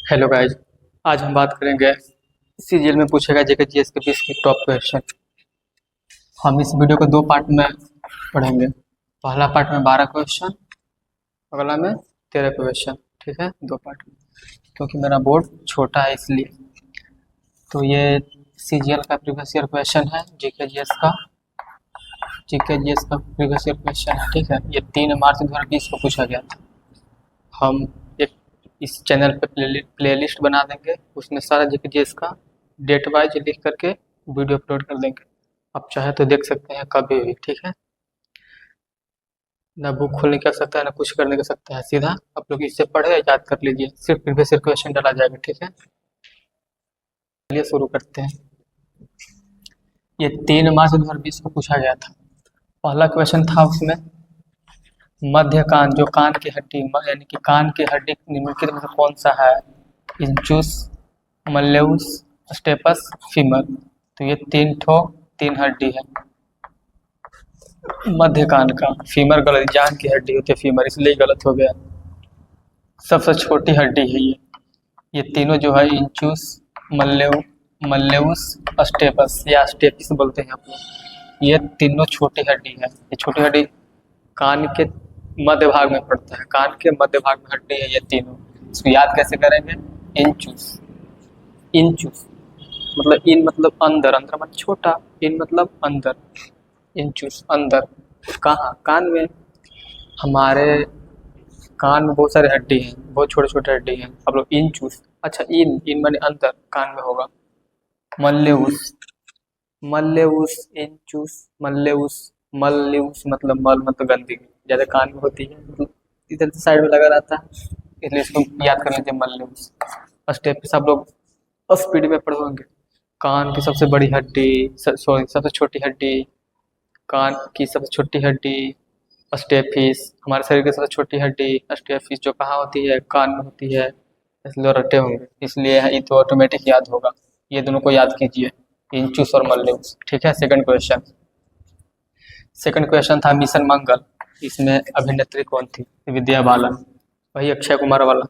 Hello guys. आज हम बात करेंगे सीजीएल में पूछे गए जेके जीएस के 20 के टॉप क्वेश्चन। हम इस वीडियो को दो पार्ट में पढ़ेंगे। पहला पार्ट में 12 क्वेश्चन, अगला में 13 क्वेश्चन। ठीक है, दो पार्ट में, क्योंकि मेरा बोर्ड छोटा है इसलिए। तो ये सीजीएल का प्रीवियस ईयर क्वेश्चन है, जेके जीएस का प्रीवियस ईयर क्वेश्चन है। ठीक है, ये 3 मार्च 2020 को पूछा गया था। हम एक इस चैनल पे प्लेलिस्ट बना देंगे, उसमें सारा जीके का डेट वाइज लिख करके वीडियो अपलोड कर देंगे। आप चाहे तो देख सकते हैं कभी भी। ठीक है, ना बुक खोलने कर सकता है ना कुछ करने कर सकता है, सीधा आप लोग इससे पढ़े याद कर लीजिए, सिर्फ प्रीवियस ईयर क्वेश्चन डाला जाएगा। ठीक है, चलिए शुरू करते हैं। ये 3 मार्च 2020 को पूछा गया था। पहला क्वेश्चन था उसमें मध्य कान, जो कान की हड्डी यानी कि कान की हड्डी निम्नलिखित में से कौन सा है? इंचुस, मल्लेउस, स्टेपस, फीमर। तो ये 3 हड्डी है। मध्य कान का फीमर गलत, जान की हड्डी होती है फीमर, इसलिए गलत हो गया। सबसे छोटी हड्डी है ये तीनों जो है इंचुस, मल्लेउस, स्टेपस या स्टेपिस बोलते हैं आप लोग। ये तीनों छोटी हड्डी है। ये छोटी हड्डी कान के मध्य भाग में पड़ता है, कान के मध्य भाग में हड्डी है ये तीनों। इसको याद कैसे करेंगे? इंचुस मतलब इन मतलब अंदर, अंदर मतलब छोटा, इन मतलब अंदर, इंचुस अंदर। कहाँ? कान में। हमारे कान में बहुत सारे हड्डी हैं, बहुत छोटे छोटे हड्डी हैं। अब लोग इंचुस, अच्छा इन माने अंदर कान में होगा। मल्लेउस, इंचुस, मल्लेउस मतलब मल मतलब गंदगी ज्यादा कान में होती है, मतलब इधर साइड में लगा रहता है, इसलिए इसको याद कर लीजिए मल्लेउस। स्टेप पे सब लोग स्पीड में पढ़ोगे। कान की सबसे बड़ी हड्डी, सॉरी सबसे छोटी हड्डी, कान की सबसे छोटी हड्डी स्टेपिस। हमारे शरीर की सबसे छोटी हड्डी स्टेपिस, जो कहाँ होती है? कान में होती है। इसलिए रटे होंगे, इसलिए ये तो ऑटोमेटिक याद होगा। ये दोनों को याद कीजिए, इंचुस और मल्लेउस। ठीक है, सेकंड क्वेश्चन था मिशन मंगल। इसमें अभिनेत्री कौन थी? विद्या बालन, वही अक्षय कुमार वाला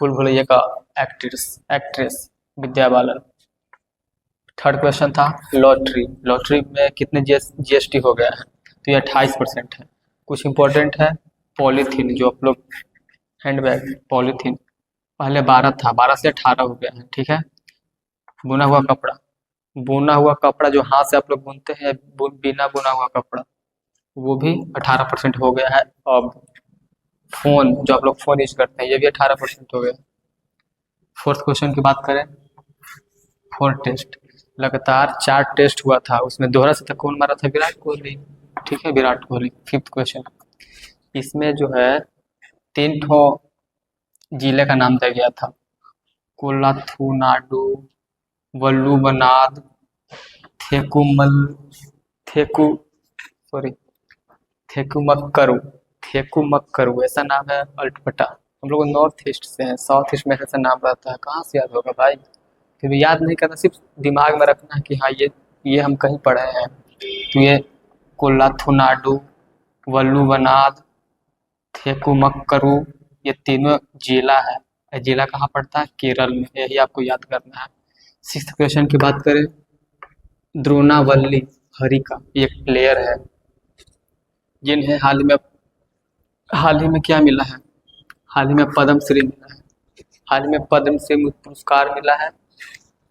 भूल भुलैया का actress Vidya Balan. Third question था लॉटरी में कितने जीएसटी हो गया है? तो ये 28% है। कुछ इंपॉर्टेंट है, पॉलीथीन जो आप लोग हैंडबैग पॉलीथीन पहले 12 था, 12 से 18 हो गया है। ठीक है, बुना हुआ कपड़ा जो हाथ से आप लोग बुनते हैं, बिना बुना हुआ कपड़ा, वो भी 18% हो गया है। अब फोन जो आप लोग फोन यूज करते हैं, ये भी 18% हो गया। फोर्थ क्वेश्चन की बात करें, 4 टेस्ट, लगातार 4 टेस्ट हुआ था, उसमें दोहरा शतक कौन मारा था? विराट कोहली। ठीक है, विराट कोहली। फिफ्थ क्वेश्चन, इसमें जो है 3 जिले का नाम दिया गया था, कोलाथुनाडु, वल्लुवनाद, थेकुमक्करू, ऐसा नाम है। अल्टपटा, हम लोग नॉर्थ ईस्ट से हैं, साउथ ईस्ट में ऐसा नाम रहता है, कहाँ से याद होगा भाई? फिर याद नहीं करना, सिर्फ दिमाग में रखना है कि हाँ ये हम कहीं पढ़े हैं। तो ये कोलाथुनाडु, वल्लुवनाद, थेकुमक्करू, ये तीनों जिला है। जिला कहाँ पड़ता है? केरल में। यही आपको याद करना है। सिक्स्थ क्वेश्चन की बात करें, द्रोणावल्ली हरिका एक प्लेयर है, जिन्हें हाल ही में क्या मिला है? हाल ही में पद्मश्री मिला है, हाल ही में पद्मश्री पुरस्कार मिला है,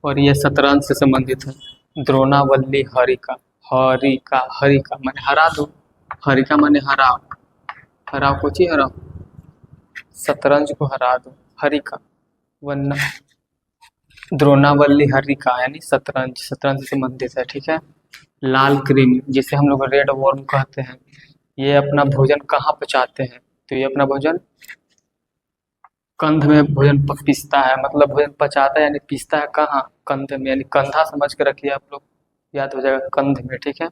और ये शतरंज से संबंधित है। द्रोणावल्ली हरिका माने हरा दो, हरिका माने हराओ कुछ ही हराओ, शतरंज को हरा दो, हरिका। वरना द्रोणावल्ली हरिका यानी शतरंज से संबंधित है। ठीक है, लाल कृमि जिसे हम लोग रेड वर्म कहते हैं, ये अपना भोजन कहाँ पचाते हैं? तो ये अपना भोजन कंध में भोजन पीसता है, मतलब भोजन पचाता है यानी पीसता है कहाँ? कंध में, यानी कंधा समझ के रखिए आप लोग, याद हो जाएगा कंध में। ठीक है,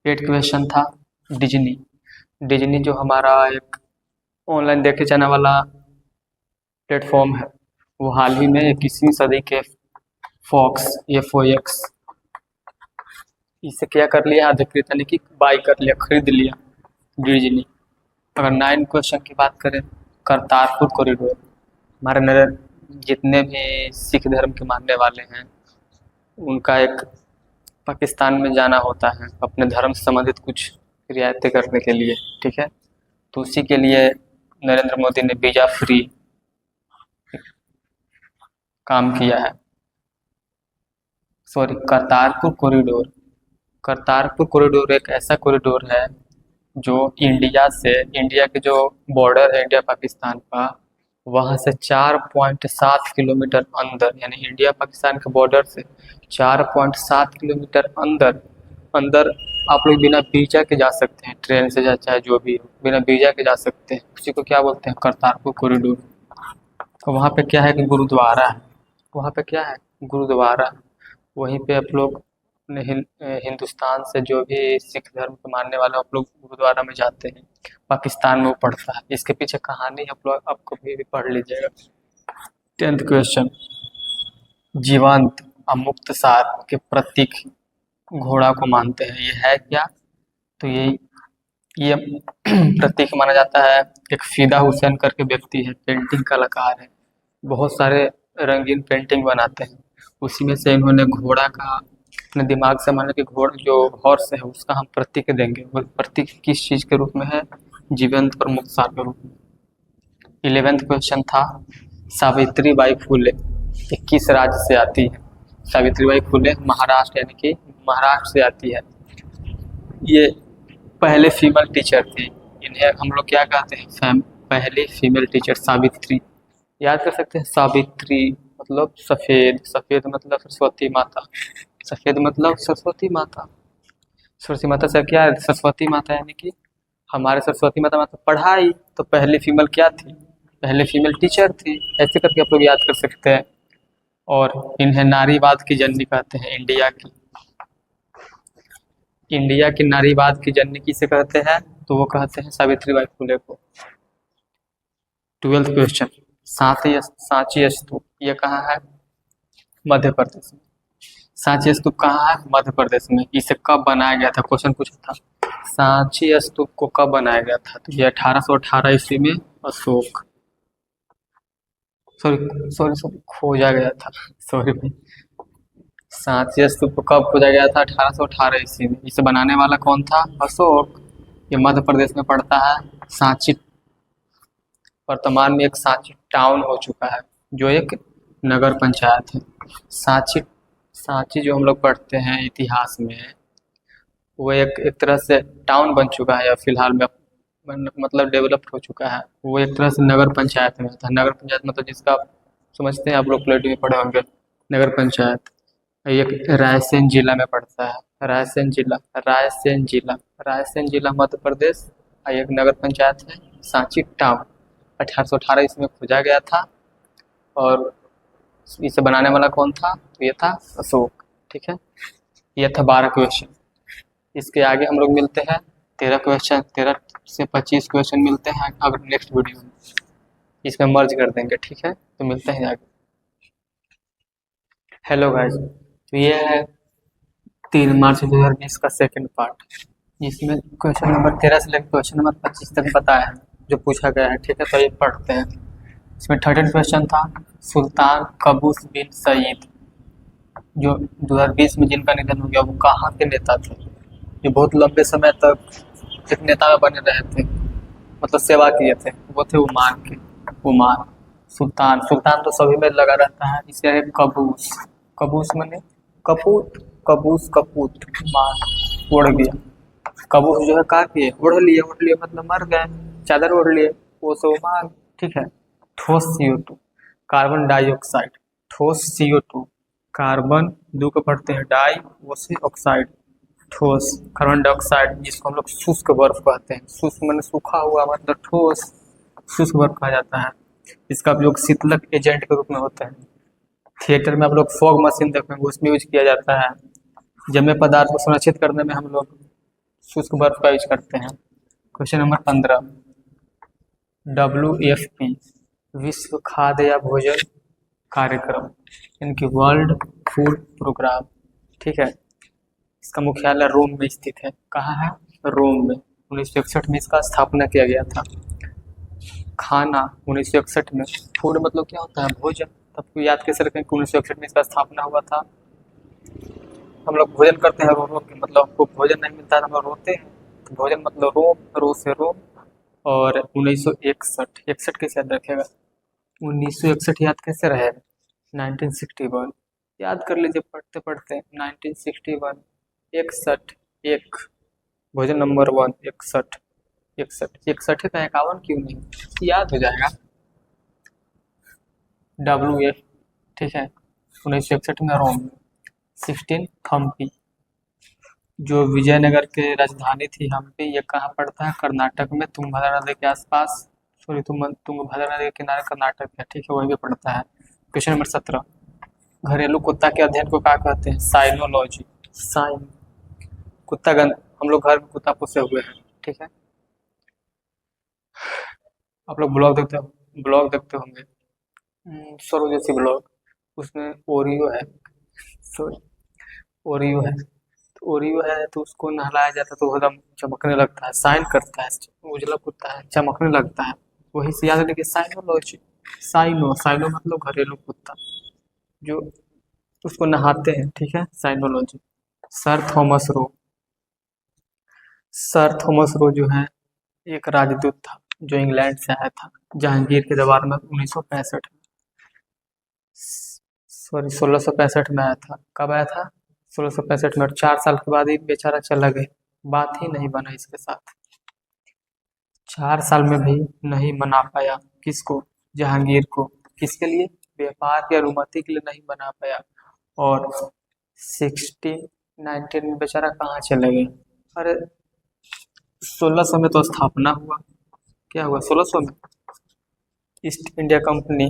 8 क्वेश्चन था डिज्नी जो हमारा एक ऑनलाइन देखे जाने वाला प्लेटफॉर्म है, वो हाल ही में 21वीं सदी के FOX इसे क्या कर लिया? अधिकृत यानी कि बाई कर लिया, खरीद लिया डिज्नी। अगर 9 क्वेश्चन की बात करें, करतारपुर कॉरिडोर, हमारे जितने भी सिख धर्म के मानने वाले हैं उनका एक पाकिस्तान में जाना होता है अपने धर्म से संबंधित कुछ रियायतें करने के लिए, ठीक है। तो उसी के लिए नरेंद्र मोदी ने वीज़ा फ्री काम किया है। Sorry, Kartarpur corridor. Kartarpur corridor एक ऐसा कॉरिडोर है जो इंडिया के जो बॉर्डर है इंडिया पाकिस्तान का, वहाँ से 4.7 किलोमीटर अंदर, यानी इंडिया पाकिस्तान के बॉर्डर से 4.7 किलोमीटर अंदर आप लोग बिना वीज़ा के जा सकते हैं, ट्रेन से चाहे जो भी हो, बिना वीज़ा के जा सकते हैं। उसी को क्या बोलते हैं, करतारपुर कॉरिडोर। तो वहाँ पे क्या है कि गुरुद्वारा है, वहाँ पे क्या है, गुरुद्वारा। वहीं पे आप लोग अपने हिंदुस्तान से जो भी सिख धर्म को मानने वाले आप लोग गुरुद्वारा में जाते हैं, पाकिस्तान में वो पड़ता है। इसके पीछे कहानी आप लोग आपको भी पढ़ लीजिएगा। 10th क्वेश्चन, जीवंत अमुक्त सार के प्रतीक घोड़ा को मानते हैं, ये है क्या? तो ये प्रतीक माना जाता है। एक फिदा हुसैन करके व्यक्ति है, पेंटिंग कलाकार है, बहुत सारे रंगीन पेंटिंग बनाते हैं। उसी में से इन्होंने घोड़ा का अपने दिमाग से माना कि घोड़ा जो हॉर्स है उसका हम प्रतीक देंगे। वो प्रतीक किस चीज़ के रूप में है? जीवंत और मुक्त सार के रूप में। 11th क्वेश्चन था, सावित्रीबाई फुले ये किस राज्य से आती है? सावित्रीबाई फुले महाराष्ट्र, यानी कि महाराष्ट्र से आती है। ये पहले फीमेल टीचर थी। इन्हें हम लोग क्या कहते हैं? पहली फीमेल टीचर सावित्री। याद कर सकते हैं, सावित्री मतलब सफ़ेद, सफ़ेद मतलब सरस्वती माता, सफ़ेद मतलब सरस्वती माता। सरस्वती माता से क्या है? सरस्वती माता यानी कि हमारे सरस्वती माता मतलब पढ़ाई। तो पहली फीमेल क्या थी? पहले फीमेल टीचर थी। ऐसे करके आप लोग याद कर सकते हैं। और इन्हें नारीवाद की जननी कहते हैं। इंडिया की नारीवाद की जननी किसे कहते हैं? तो वो कहते हैं सावित्रीबाई फुले को। 12th क्वेश्चन, सांची स्तूप ये कहाँ है? मध्य प्रदेश में। सांची स्तूप कहाँ है? मध्य प्रदेश में। इसे कब बनाया गया था? क्वेश्चन पूछा था, सांची स्तूप को कब बनाया गया था? तो ये 1818 ईस्वी में अशोक, सॉरी खोजा गया था, सॉरी भाई। सांची स्तूप को कब खोजा गया था? 1818 ईस्वी में। इसे बनाने वाला कौन था? अशोक। ये मध्य प्रदेश में पड़ता है। सांची वर्तमान में एक सांची टाउन हो चुका है, जो एक नगर पंचायत है। सांची जो हम लोग पढ़ते हैं इतिहास में, वो एक तरह से टाउन बन चुका है या फिलहाल में मतलब डेवलप्ड हो चुका है। वो एक तरह से नगर पंचायत में था। नगर पंचायत मतलब जिसका आप समझते हैं, आप लोग प्लेट में पढ़े होंगे, नगर पंचायत। एक रायसेन जिला में पड़ता है। रायसेन जिला मध्य प्रदेश। एक नगर पंचायत है सांची टाउन। 1818 इसमें खोजा गया था और इसे बनाने वाला कौन था? तो ये था अशोक, ठीक है। ये था 12 क्वेश्चन। इसके आगे हम लोग मिलते हैं 13 क्वेश्चन, 13 से 25 क्वेश्चन मिलते हैं अगर नेक्स्ट वीडियो में, इसमें मर्ज कर देंगे, ठीक है। तो मिलते हैं आगे। हेलो गाइस, तो ये है 3 मार्च 2020 का सेकंड पार्ट, जिसमें क्वेश्चन नंबर 13 से लेकर क्वेश्चन नंबर 25 तक बताया है जो पूछा गया है, ठीक है। तो ये पढ़ते हैं। इसमें 13 क्वेश्चन था, सुल्तान कबूस बिन सईद जो 2020 में जिनका निधन हो गया, वो कहाँ के नेता थे? ये बहुत लंबे समय तक एक नेता में बने रहे थे, मतलब सेवा किए थे। वो थे उमार। सुल्तान तो सभी में लगा रहता है। इसके है कबूस माने कपूत उमार उड़ गया। कबूस जो है का किए? उड़ लिए मतलब मर गए, चादर ओढ़ लिए, वो से उमार, ठीक है। ठोस CO2 कार्बन डाइऑक्साइड, ठोस CO2 कार्बन दो को पढ़ते हैं डाई, वो से ऑक्साइड, ठोस कार्बन डाइऑक्साइड, जिसको हम लोग शुष्क बर्फ कहते हैं। शुष्क माने सूखा हुआ, मतलब ठोस, शुष्क बर्फ कहा जाता है। इसका उपयोग शीतलक एजेंट के रूप में होता है। थिएटर में आप लोग फॉग मशीन देखेंगे, उसमें यूज किया जाता है। जमे पदार्थ को संरक्षित करने में हम लोग शुष्क बर्फ का यूज करते हैं। क्वेश्चन नंबर 15, WFP विश्व खाद्य या भोजन कार्यक्रम, इनकी वर्ल्ड फूड प्रोग्राम, ठीक है। इसका मुख्यालय रोम में स्थित है। कहाँ है? रोम में। 1961 में इसका स्थापना किया गया था। खाना 1961 में। फूड मतलब क्या होता है? भोजन। तो आपको याद कैसे रखें कि 1961 में इसका स्थापना हुआ था। हम लोग भोजन करते हैं रो रो के, मतलब हमको भोजन नहीं मिलता है तो हम लोग रोते हैं। तो भोजन मतलब रोम, रो से रोम। और 1961, 61 कैसे याद रखेगा? 1961 याद कैसे रहेगा? 1961 याद कर लीजिए पढ़ते पढ़ते। 1961, 61, एक, भोजन नंबर 1 61। 61 61 का 51 क्यों नहीं, याद हो जाएगा। WF, ठीक है। 1961 में रोम में। 16 हम्पी, जो विजयनगर के राजधानी थी हम्पी, ये कहाँ पड़ता है? कर्नाटक में, तुंगभद्रा नदी के आसपास। सॉरी, तुंगभद्रा नदी के किनारे कर्नाटक है, ठीक है, वही भी पड़ता है। क्वेश्चन नंबर 17, घरेलू कुत्ता के अध्ययन को क्या कहते हैं? साइनोलॉजी। साइन, कुत्ता गन, हम लोग घर में कुत्ता पोसे हुए हैं, ठीक है। आप लोग ब्लॉग देखते हो, ब्लॉग देखते होंगे, सौरव जोशी ब्लॉग, उसमें ओरियो है, सॉरी, ओरियो है। तो ओरियो है तो उसको नहलाया जाता है तो वो एकदम चमकने लगता है, साइन करता है, उजला कुत्ता है, चमकने लगता है। वही से याद रखिए साइनोलॉजी। साइनो, साइनो मतलब घरेलू कुत्ता, जो उसको नहाते हैं, ठीक है, sinology. Sir Thomas Roe, sir Thomas Roe जो है एक राजदूत था जो इंग्लैंड से आया था जहांगीर के दरबार में 1965 में, सॉरी 1665 में आया था। कब आया था? 1665 में। और 4 साल के बाद ही बेचारा चला गया, बात ही नहीं बना इसके साथ। 4 साल में भी नहीं मना पाया, किसको? जहांगीर को। किसके लिए? व्यापार की अनुमति के लिए नहीं बना पाया। और 1619 में बेचारा कहाँ चले गए? अरे 1600 में तो स्थापना हुआ। क्या हुआ 1600 में? East India company,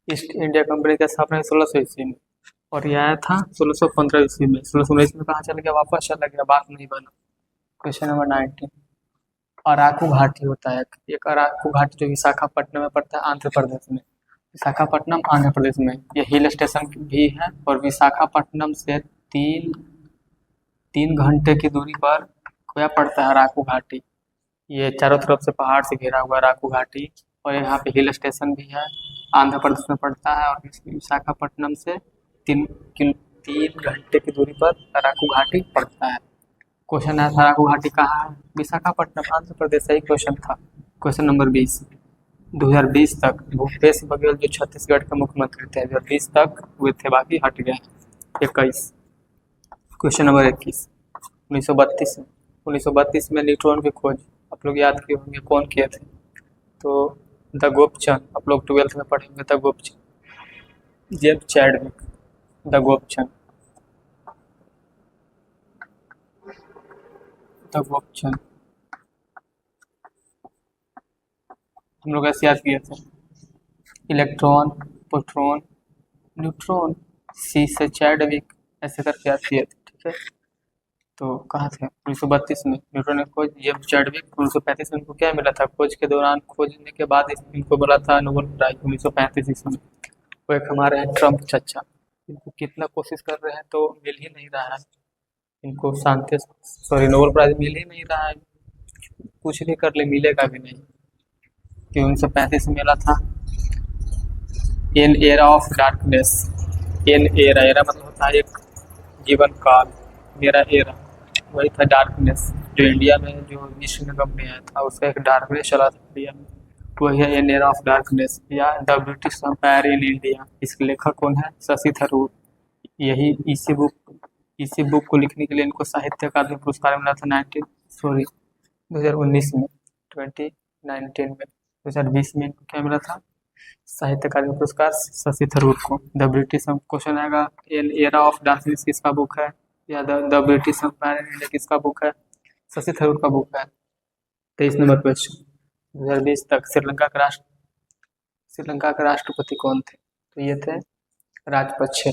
east India company की स्थापना 1600 ईस्वी में। और यह आया था 1615 ईस्वी में। 1619 में कहाँ चला गया? वापस चला गया, बात नहीं बना। क्वेश्चन नंबर 19, अराकू घाटी होता है एक अराकू घाटी जो विशाखापट्टनम में पड़ता है, आंध्र प्रदेश में। विशाखापट्टनम आंध्र प्रदेश में, ये हिल स्टेशन भी है। और विशाखापट्टनम से 3 घंटे की दूरी पर क्या पड़ता है? अराकू घाटी। ये चारों तरफ से पहाड़ से घिरा हुआ अराकू घाटी, और यहाँ पे हिल स्टेशन भी है, आंध्र प्रदेश में पड़ता है। और विशाखापट्टनम से 3 घंटे की दूरी पर अराकू घाटी पड़ता है। क्वेश्चन है अराकू घाटी कहाँ है? विशाखापट्टनम, आंध्र प्रदेश, सही क्वेश्चन था। क्वेश्चन नंबर 20, 2020 तक भूपेश बघेल जो छत्तीसगढ़ के मुख्यमंत्री थे 2020 तक हुए थे, बाकी हट गए। 21, क्वेश्चन नंबर 21, 1932 में न्यूट्रॉन की खोज आप लोग याद किए होंगे, कौन किए थे? तो द गोपचंद, आप लोग 12th में पढ़े होंगे, द गोपचंद। जेम्स चैडविक, द गोपचंद, द गोपचंद। हम लोग ऐसे याद किए थे, इलेक्ट्रॉन, प्रोटॉन, न्यूट्रॉन, सी से चैडविक, ऐसे करके याद किए थे, ठीक है। तो कहाँ थे? 1932 में न्यूटन ने खोज, जेम्स चैडविक। 1935 में इनको क्या मिला था? खोज के दौरान, खोजने के बाद इनको मिला था नोबेल प्राइज 1935 ईस्वी में। वो एक हमारे हैं ट्रम्प चचा, इनको कितना कोशिश कर रहे हैं तो मिल ही नहीं रहा है इनको, शांति, सॉरी, नोबेल प्राइज मिल ही नहीं रहा है। कुछ भी कर ले मिलेगा भी नहीं, कि 1935 में मिला था। N era of darkness, an era, era मतलब होता है एक जीवन काल, मेरा एरा वही था डार्कनेस, जो इंडिया में जो विश्व निगम में आया था उसका एक डार्कनेस चला था इंडिया में, वही है एन एरा ऑफ डार्कनेस या the British empire in India. इसके लेखक कौन है? शशि थरूर। यही इसी बुक को लिखने के लिए इनको साहित्य अकादमी पुरस्कार मिला था 2019 में, 2019 में, 2020 में इनको क्या मिला था? साहित्य अकादमी पुरस्कार शशि थरूर को। द ब्रिटिश, क्वेश्चन आएगा एन एरा ऑफ डार्कनेस किसका बुक है? या the British empire in India किसका बुक है? शशि थरूर का बुक है। 23 नंबर क्वेश्चन, 2020 तक श्रीलंका के राष्ट्रपति कौन थे? तो ये थे राजपक्षे,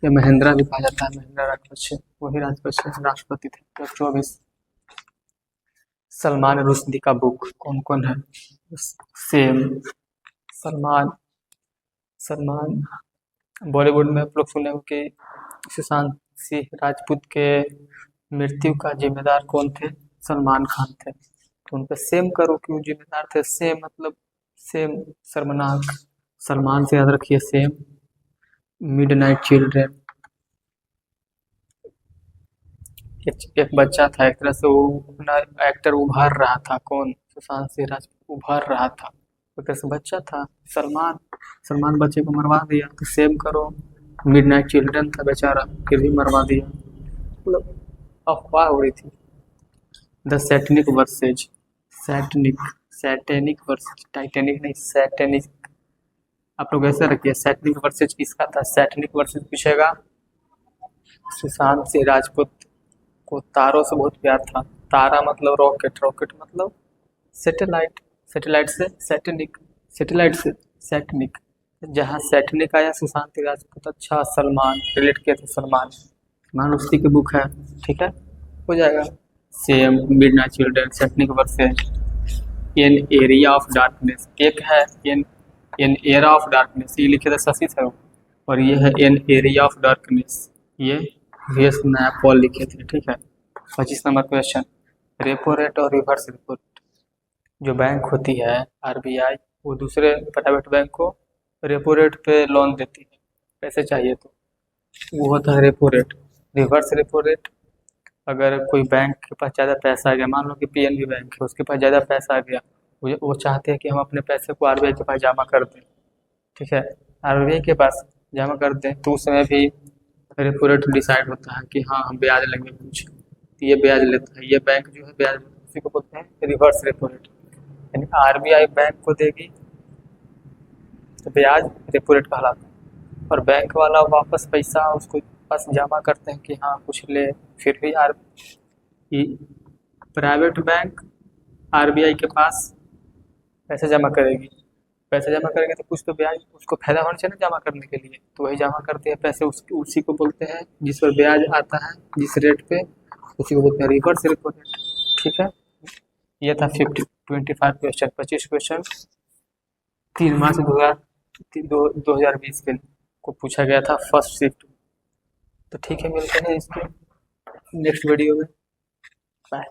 ये महेंद्रा भी कहा जाता है, महेंद्रा राजपक्षे, वही राजपक्षे राष्ट्रपति थे। 2024, सलमान रुश्दी का बुक कौन कौन है? सेम, सलमान बॉलीवुड में आप लोग सुने हो कि सुशांत सिंह राजपूत के मृत्यु का जिम्मेदार कौन थे? सलमान खान थे। तो उन पे सेम करो, क्यों जिम्मेदार थे, सेम मतलब सेम, शर्मनाक, सलमान से याद रखिए सेम, मिडनाइट चिल्ड्रन, एक बच्चा था, एक तरह से वो अपना एक्टर उभार रहा था, कौन, सुशांत सिंह राजपूत उभार रहा था, एक तरह से बच्चा था, सलमान, सलमान बच्चे को मरवा दिया, तो सेम करो, मिडनाइट चिल्ड्रन था बेचारा, फिर भी मरवा दिया, मतलब अफवाह हो रही थी। The Satanic versus, Satanic, satanic versus, Titanic नहीं, सैटेनिक, आप लोग ऐसे रखिए, सैटनिक वर्सेज किसका था, सैटनिक वर्सेज पूछेगा, सुशांत सिंह राजपूत को तारों से बहुत प्यार था, तारा मतलब रॉकेट, रॉकेट मतलब सैटेलाइट, सैटेलाइट से सैटेनिक, सैटेलाइट से सैटनिक, जहाँ सैटनिक आया सुशांत सिंह राजपूत, अच्छा सलमान रिलेट किया था, सलमान, सलमान उसी की बुक है, ठीक है, हो जाएगा। Same, midnight children, Satanic versus, an area of darkness, एक है एन एरा ऑफ डार्कनेस, ये लिखे थे शशि थरूर, और ये है एन एरिया ऑफ डार्कनेस, ये वीएस नायपॉल लिखे थे, ठीक है। 25 नंबर क्वेश्चन, रेपो रेट और रिवर्स रेपो रेट, जो बैंक होती है आरबीआई, वो दूसरे प्राइवेट बैंक को रेपो रेट पे लोन देती है, पैसे चाहिए तो, वो होता है repo rate. Reverse repo rate, अगर कोई बैंक के पास ज़्यादा पैसा आ गया, मान लो कि पीएनबी बैंक है, उसके पास ज़्यादा पैसा आ गया, वो चाहते हैं कि हम अपने पैसे को आरबीआई के पास जमा कर दें, ठीक है, आरबीआई के पास जमा कर दें, तो उस समय भी रेपो रेट डिसाइड होता है कि हाँ हम ब्याज लेंगे कुछ, तो ये ब्याज लेता है, ये बैंक जो है ब्याज, उसी को बोलते हैं रिवर्स रेपो रेट, यानी आरबीआई बैंक को देगी तो ब्याज रेपो रेट कहलाता है, और बैंक वाला वापस पैसा उसको पास जमा करते हैं कि हाँ कुछ ले, फिर भी प्राइवेट बैंक आरबीआई के पास पैसे जमा करेगी, पैसे जमा करेंगे तो कुछ तो ब्याज उसको फायदा होना चाहिए ना जमा करने के लिए, तो वही जमा करते हैं पैसे, उसी को बोलते हैं, जिस पर ब्याज आता है जिस रेट पे, उसी को बोलते हैं रिवर्स रेपो रेट, ठीक है। ये था 25 क्वेश्चन, 25 क्वेश्चन 3 मार्च 2020 के को पूछा गया था फर्स्ट शिफ्ट, तो ठीक है, मिलते हैं इसके नेक्स्ट वीडियो में, बाय।